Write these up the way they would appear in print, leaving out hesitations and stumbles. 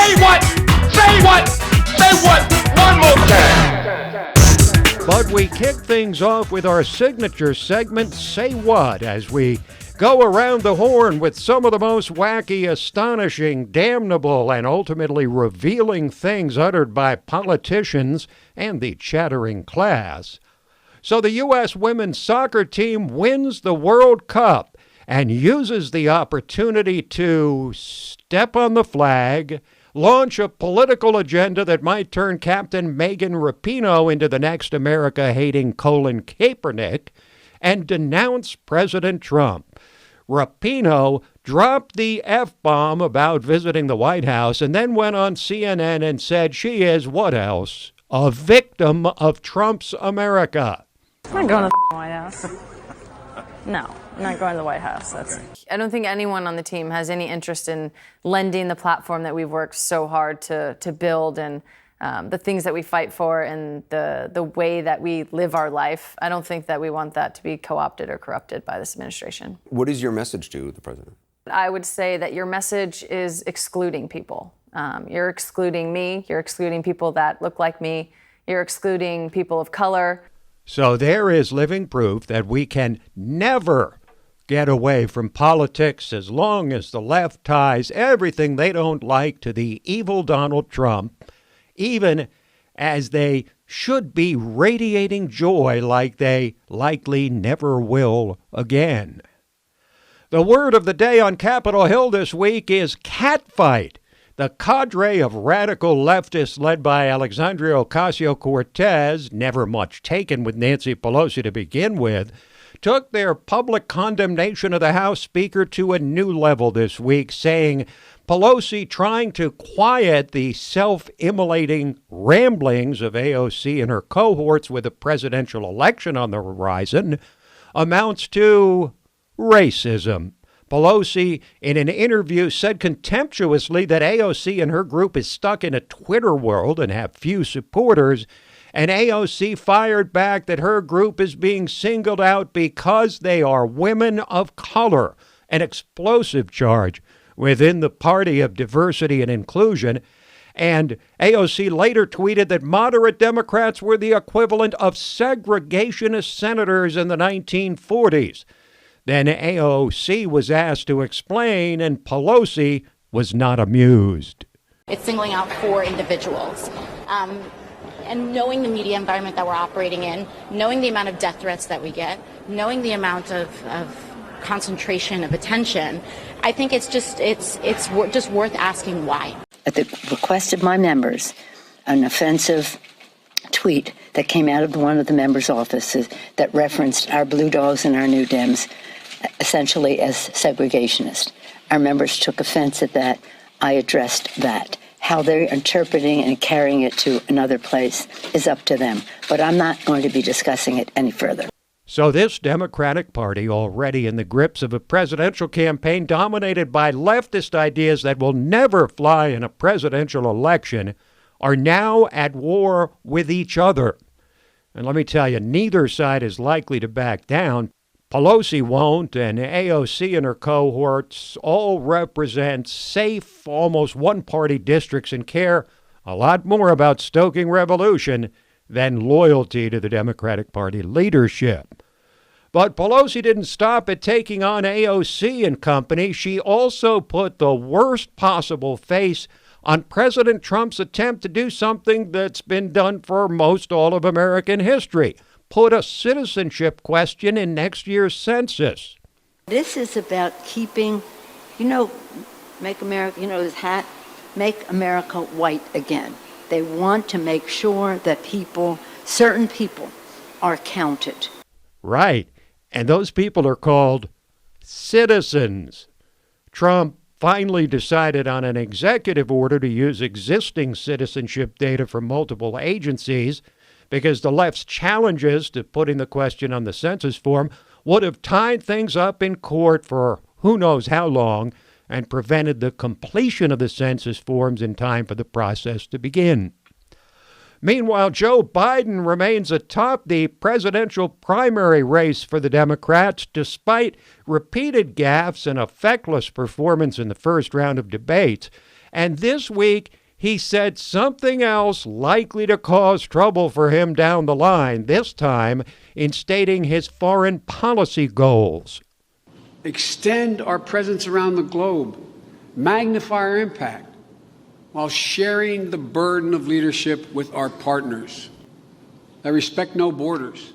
Say what? Say what? Say what? One more time. But we kick things off with our signature segment, Say What, as we go around the horn with some of the most wacky, astonishing, damnable, and ultimately revealing things uttered by politicians and the chattering class. So the U.S. women's soccer team wins the World Cup and uses the opportunity to step on the flag, launch a political agenda that might turn Captain Megan Rapinoe into the next America-hating Colin Kaepernick, and denounce President Trump. Rapinoe dropped the F-bomb about visiting the White House and then went on CNN and said she is, what else? A victim of Trump's America. I'm not going to the White House. No, I'm not going to the White House. I don't think anyone on the team has any interest in lending the platform that we've worked so hard to build and the things that we fight for and the way that we live our life. I don't think that we want that to be co-opted or corrupted by this administration. What is your message to the president? I would say that your message is excluding people. You're excluding me. You're excluding people that look like me. You're excluding people of color. So there is living proof that we can never get away from politics as long as the left ties everything they don't like to the evil Donald Trump, even as they should be radiating joy like they likely never will again. The word of the day on Capitol Hill this week is catfight. The cadre of radical leftists led by Alexandria Ocasio-Cortez, never much taken with Nancy Pelosi to begin with, took their public condemnation of the House Speaker to a new level this week, saying Pelosi trying to quiet the self-immolating ramblings of AOC and her cohorts with a presidential election on the horizon amounts to racism. Pelosi, in an interview, said contemptuously that AOC and her group is stuck in a Twitter world and have few supporters, and AOC fired back that her group is being singled out because they are women of color, an explosive charge within the party of diversity and inclusion. And AOC later tweeted that moderate Democrats were the equivalent of segregationist senators in the 1940s. Then AOC was asked to explain, and Pelosi was not amused. It's singling out 4 individuals. And knowing the media environment that we're operating in, knowing the amount of death threats that we get, knowing the amount of concentration of attention, I think it's just worth asking why. At the request of my members, an offensive tweet that came out of one of the members' offices that referenced our Blue Dogs and our New Dems essentially as segregationist. Our members took offense at that. I addressed that. How they're interpreting and carrying it to another place is up to them. But I'm not going to be discussing it any further. So this Democratic Party, already in the grips of a presidential campaign dominated by leftist ideas that will never fly in a presidential election, are now at war with each other. And let me tell you, neither side is likely to back down. Pelosi won't, and AOC and her cohorts all represent safe, almost one-party districts and care a lot more about stoking revolution than loyalty to the Democratic Party leadership. But Pelosi didn't stop at taking on AOC and company. She also put the worst possible face on President Trump's attempt to do something that's been done for most all of American history: put a citizenship question in next year's census. This is about keeping, make America, this hat, make America white again. They want to make sure that certain people are counted. Right. And those people are called citizens. Trump finally decided on an executive order to use existing citizenship data from multiple agencies because the left's challenges to putting the question on the census form would have tied things up in court for who knows how long and prevented the completion of the census forms in time for the process to begin. Meanwhile, Joe Biden remains atop the presidential primary race for the Democrats despite repeated gaffes and a feckless performance in the first round of debates. And this week, he said something else likely to cause trouble for him down the line, this time in stating his foreign policy goals. Extend our presence around the globe, magnify our impact, while sharing the burden of leadership with our partners that respect no borders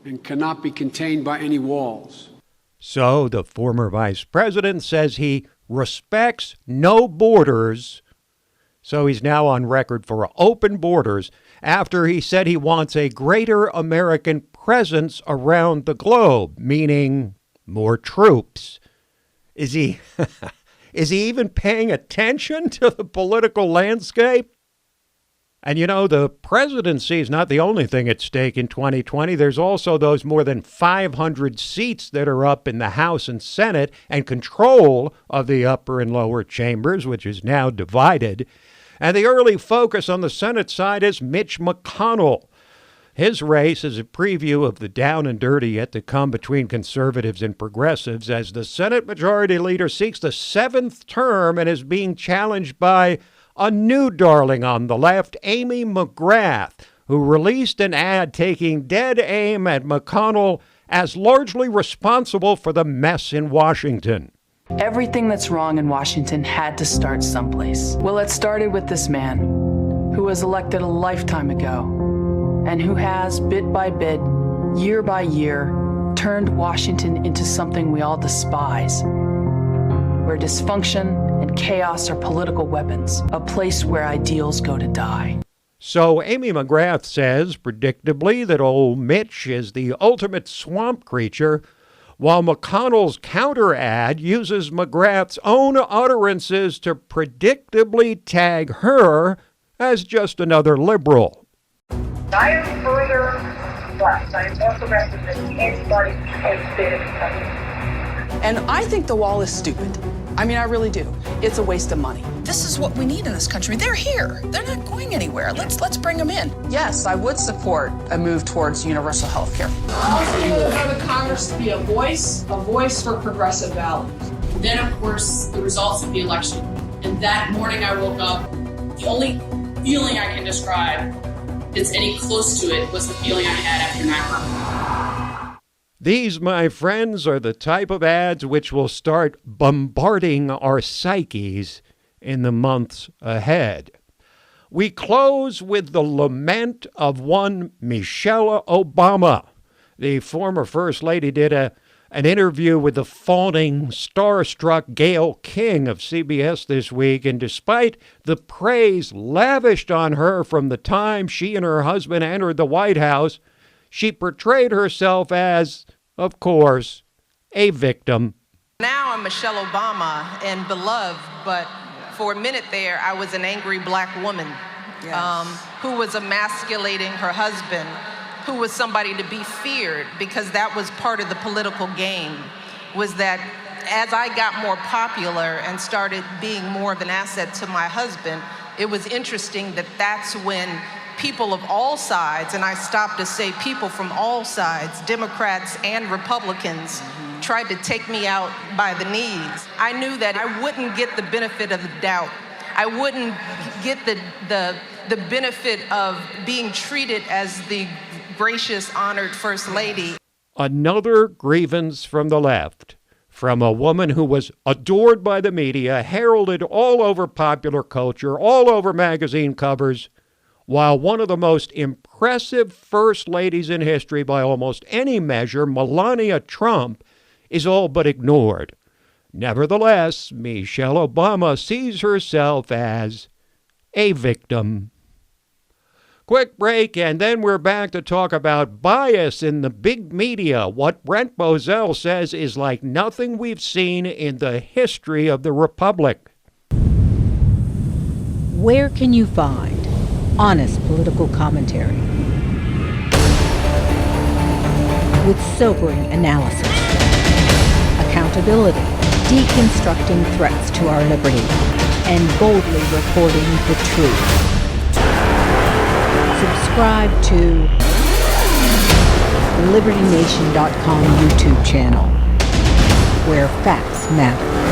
and cannot be contained by any walls. So the former vice president says he respects no borders. So he's now on record for open borders after he said he wants a greater American presence around the globe, meaning more troops. Is he even paying attention to the political landscape? And you know, the presidency is not the only thing at stake in 2020. There's also those more than 500 seats that are up in the House and Senate and control of the upper and lower chambers, which is now divided. And the early focus on the Senate side is Mitch McConnell. His race is a preview of the down and dirty yet to come between conservatives and progressives as the Senate Majority Leader seeks the 7th term and is being challenged by a new darling on the left, Amy McGrath, who released an ad taking dead aim at McConnell as largely responsible for the mess in Washington. Everything that's wrong in Washington had to start someplace. Well, it started with this man who was elected a lifetime ago and who has, bit by bit, year by year, turned Washington into something we all despise, where dysfunction and chaos are political weapons, a place where ideals go to die. So Amy McGrath says, predictably, that old Mitch is the ultimate swamp creature, while McConnell's counter ad uses McGrath's own utterances to predictably tag her as just another liberal. I am further left. I am also resting that anybody has been. And I think the wall is stupid. I mean, I really do. It's a waste of money. This is what we need in this country. They're here. They're not going anywhere. Let's bring them in. Yes, I would support a move towards universal health care. Also, you want the Congress to be a voice for progressive values. Then, of course, the results of the election. And that morning I woke up, the only feeling I can describe that's any close to it was the feeling I had after 9/11. These, my friends, are the type of ads which will start bombarding our psyches in the months ahead. We close with the lament of one Michelle Obama. The former First Lady did an interview with the fawning, starstruck Gayle King of CBS this week, and despite the praise lavished on her from the time she and her husband entered the White House, she portrayed herself as, of course, a victim. Now I'm Michelle Obama and beloved, but for a minute there, I was an angry black woman who was emasculating her husband, who was somebody to be feared, because that was part of the political game, was that as I got more popular and started being more of an asset to my husband, it was interesting that that's when people of all sides, and I stopped to say people from all sides, Democrats and Republicans, tried to take me out by the knees. I knew that I wouldn't get the benefit of the doubt. I wouldn't get the benefit of being treated as the gracious, honored First Lady. Another grievance from the left, from a woman who was adored by the media, heralded all over popular culture, all over magazine covers, while one of the most impressive first ladies in history by almost any measure, Melania Trump, is all but ignored. Nevertheless, Michelle Obama sees herself as a victim. Quick break, and then we're back to talk about bias in the big media, what Brent Bozell says is like nothing we've seen in the history of the Republic. Where can you find honest political commentary with sobering analysis, accountability, deconstructing threats to our liberty, and boldly reporting the truth? Subscribe to the LibertyNation.com YouTube channel, where facts matter.